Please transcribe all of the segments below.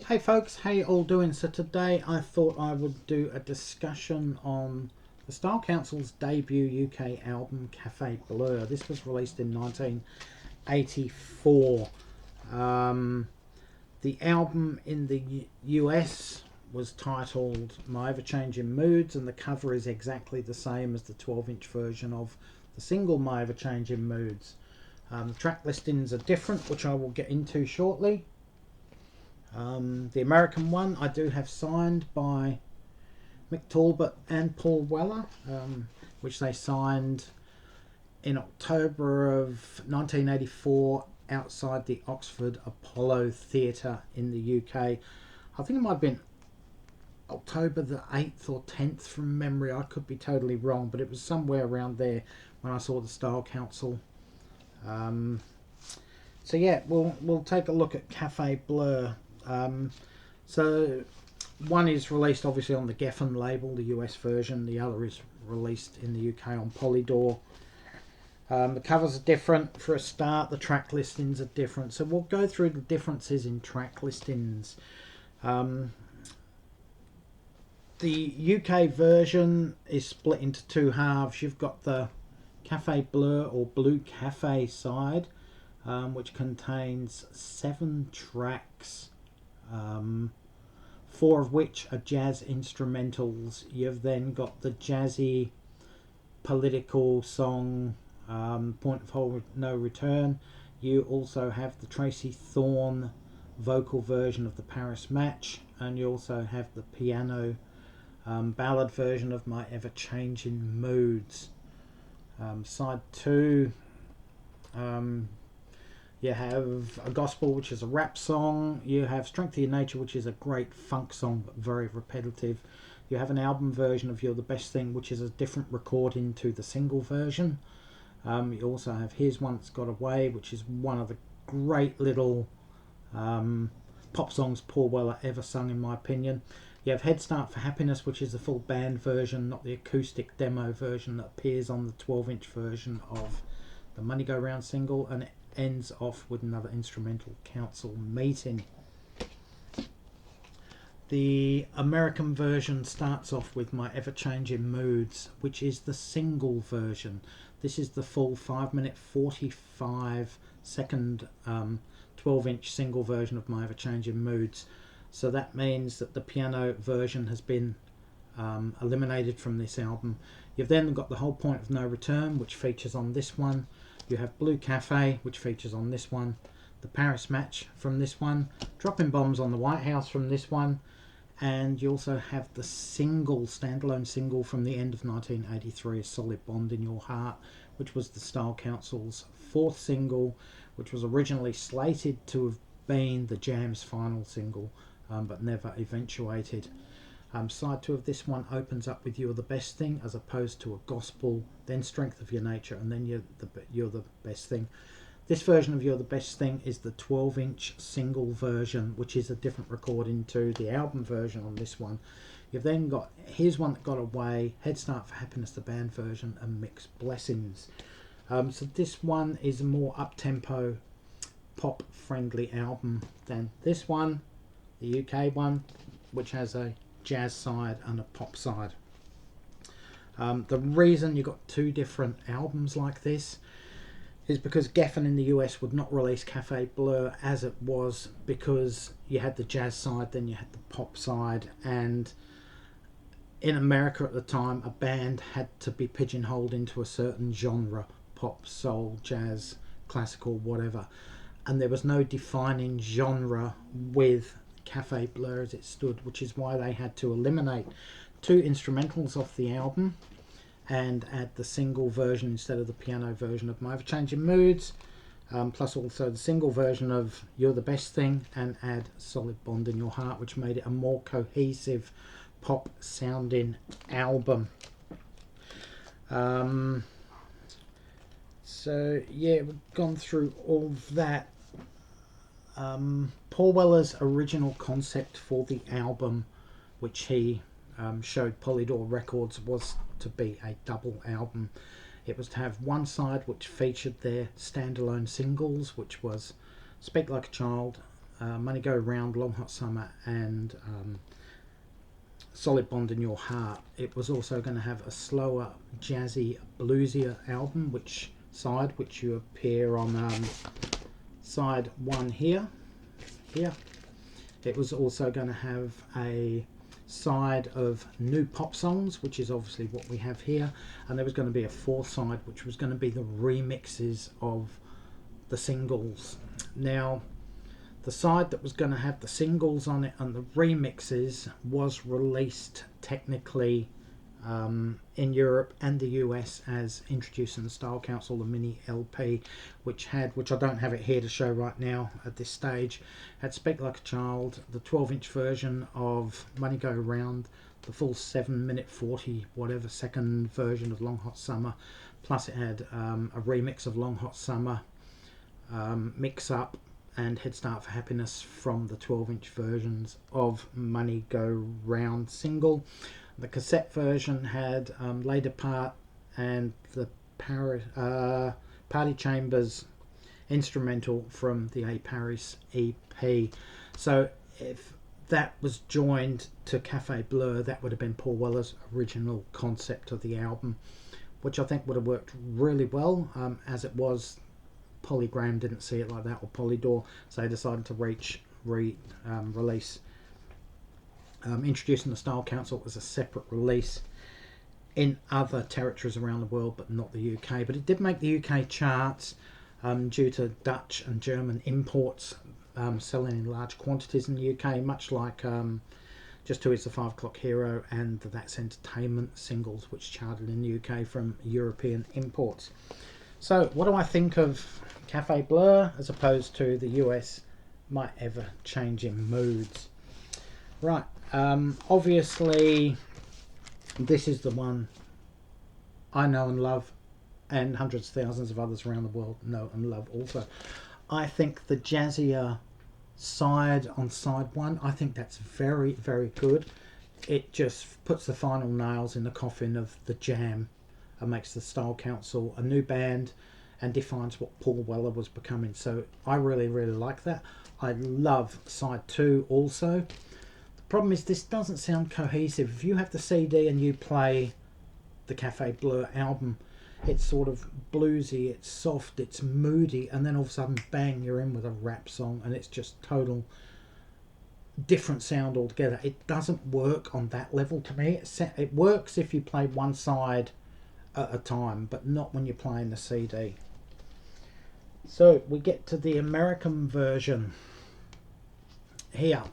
Hey folks, how you all doing? So today I thought I would do a discussion on the Style Council's debut UK album Cafe Bleu. This was released in 1984. The album in the US was titled My Ever-Changing Moods, and the cover is exactly the same as the 12-inch version of the single My Ever-Changing Moods. The track listings are different, which I will get into shortly. The American one I do have signed by Mick Talbot and Paul Weller, which they signed in October of 1984 outside the Oxford Apollo Theatre in the UK. I think it might have been October the 8th or 10th from memory. I could be totally wrong, but it was somewhere around there when I saw the Style Council. So yeah, we'll take a look at Cafe Bleu. So one is released obviously on the Geffen label, the US version. The other is released in the UK on Polydor. The covers are different for a start. The track listings are different. So we'll go through the differences in track listings. The UK version is split into two halves. You've got the Cafe Bleu or Blue Cafe side, which contains 7 tracks. 4 of which are jazz instrumentals. You've then got the jazzy political song Point of No Return. You also have the Tracy Thorn vocal version of the Paris Match, and you also have the piano ballad version of My Ever-Changing Moods. Side 2, you have a gospel, which is a rap song. You have Strength of Your Nature, which is a great funk song, but very repetitive. You have an album version of You're the Best Thing, which is a different recording to the single version. You also have Here's One That's Got Away, which is one of the great little pop songs Paul Weller ever sung, in my opinion. You have Head Start for Happiness, which is the full band version, not the acoustic demo version that appears on the 12-inch version of the Money Go Round single, and it ends off with another instrumental, Council Meeting. The American version starts off with My Ever-Changing Moods, which is the single version. This is the full 5-minute 45-second 12-inch single version of My Ever-Changing Moods. So that means that the piano version has been eliminated from this album. You've then got the whole Point of No Return, which features on this one. You have Blue Cafe, which features on this one. The Paris Match from this one. Dropping Bombs on the White House from this one. And you also have the standalone single from the end of 1983, A Solid Bond in Your Heart, which was the Style Council's 4th single, which was originally slated to have been the Jam's final single, but never eventuated. Side 2 of this one opens up with You're the Best Thing, as opposed to a gospel, then Strength of Your Nature, and then You're the Best Thing. This version of You're the Best Thing is the 12-inch single version, which is a different recording to the album version on this one. You've then got Here's One That Got Away, Head Start for Happiness, the band version, and Mixed Blessings. So this one is a more up-tempo, pop-friendly album than this one, the UK one, which has a jazz side and a pop side. The reason you got 2 different albums like this is because Geffen in the US would not release Cafe Bleu as it was, because you had the jazz side, then you had the pop side, and in America at the time a band had to be pigeonholed into a certain genre: pop, soul, jazz, classical, whatever, and there was no defining genre with Cafe Bleu as it stood, which is why they had to eliminate 2 instrumentals off the album and add the single version instead of the piano version of My Ever-Changing Moods, plus also the single version of You're the Best Thing, and add Solid Bond in Your Heart, which made it a more cohesive pop sounding album. So yeah, we've gone through all of that. Paul Weller's original concept for the album, which he showed Polydor Records, was to be a double album. It was to have one side which featured their standalone singles, which was Speak Like a Child, Money Go Round, Long Hot Summer, and Solid Bond in Your Heart, it was also going to have a slower, jazzy, bluesier album, which you appear on side 1 here. It was also going to have a side of new pop songs, which is obviously what we have here, and there was going to be a 4th side, which was going to be the remixes of the singles. Now, the side that was going to have the singles on it and the remixes was released technically in Europe and the US as Introducing the Style Council, the mini LP, which I don't have it here to show right now at this stage, had Speak Like a Child, the 12-inch version of Money Go Round, the full 7-minute 40 whatever second version of Long Hot Summer, plus it had a remix of Long Hot Summer, Mix Up, and Head Start for Happiness from the 12-inch versions of Money Go Round single. The cassette version had Laid Apart and the Party Chambers instrumental from the A Paris EP. So if that was joined to Cafe Bleu, that would have been Paul Weller's original concept of the album, which I think would have worked really well. As it was, Polygram didn't see it like that, or Polydor, so they decided to release Introducing the Style Council as a separate release in other territories around the world, but not the UK. But it did make the UK charts due to Dutch and German imports selling in large quantities in the UK, much like Just Who Is the 5 O'Clock Hero and the That's Entertainment singles, which charted in the UK from European imports. So what do I think of Cafe Bleu as opposed to the US My Ever Changing Moods? Right, obviously this is the one I know and love, and hundreds of thousands of others around the world know and love also. I think the jazzier side on side 1, I think that's very, very good. It just puts the final nails in the coffin of the Jam and makes the Style Council a new band and defines what Paul Weller was becoming. So I really, really like that. I love side 2 also. The problem is this doesn't sound cohesive. If you have the CD and you play the Cafe Bleu album, it's sort of bluesy, it's soft, it's moody, and then all of a sudden, bang, you're in with a rap song, and it's just total different sound altogether. It doesn't work on that level to me. It works if you play one side at a time, but not when you're playing the CD. So we get to the American version here.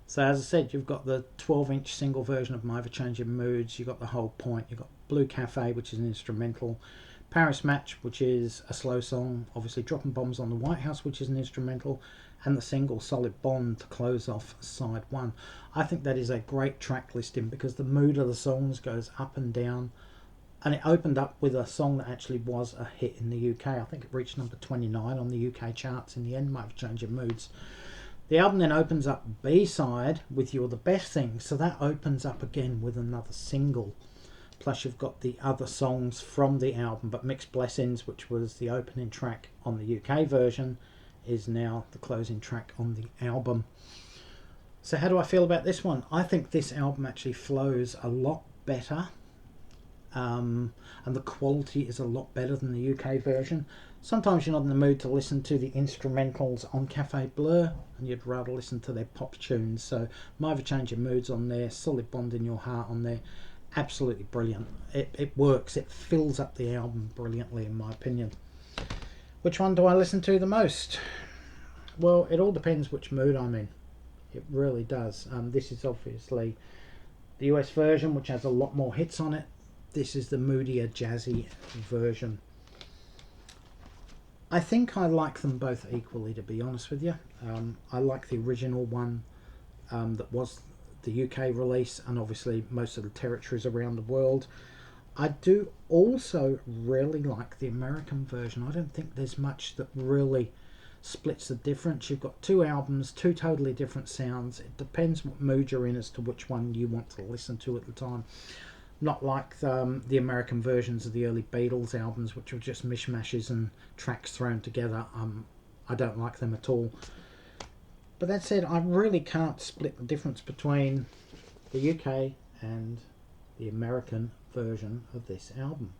So as I said, you've got the 12-inch single version of My Ever Changing Moods, you've got The Whole Point, you've got Blue Cafe, which is an instrumental, Paris Match, which is a slow song, obviously Dropping Bombs on the White House, which is an instrumental, and the single Solid Bond to close off side 1. I think that is a great track listing because the mood of the songs goes up and down, and it opened up with a song that actually was a hit in the UK. I think it reached number 29 on the UK charts in the end, My Ever Changing Moods. The album then opens up B-side with You're the Best Thing, so that opens up again with another single. Plus you've got the other songs from the album, but Mixed Blessings, which was the opening track on the UK version, is now the closing track on the album. So how do I feel about this one? I think this album actually flows a lot better, and the quality is a lot better than the UK version. Sometimes you're not in the mood to listen to the instrumentals on Cafe Bleu and you'd rather listen to their pop tunes. So My Ever Changing Moods on there, Solid Bond in Your Heart on there, absolutely brilliant. It works, it fills up the album brilliantly in my opinion. Which one do I listen to the most? Well, it all depends which mood I'm in. It really does. This is obviously the US version, which has a lot more hits on it. This is the moodier, jazzy version. I think I like them both equally, to be honest with you. I like the original one that was the UK release, and obviously most of the territories around the world. I do also really like the American version. I don't think there's much that really splits the difference. You've got 2 albums, 2 totally different sounds. It depends what mood you're in as to which one you want to listen to at the time. Not like the American versions of the early Beatles albums, which were just mishmashes and tracks thrown together. I don't like them at all. But that said, I really can't split the difference between the UK and the American version of this album.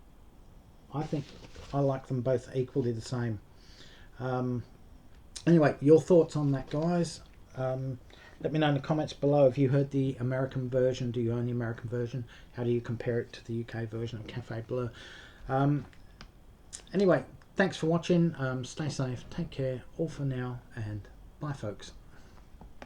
I think I like them both equally the same. Anyway, your thoughts on that, guys? Let me know in the comments below. Have you heard the American version? Do you own the American version? How do you compare it to the UK version of Cafe Bleu? Anyway, thanks for watching. Stay safe, take care, all for now, and bye folks.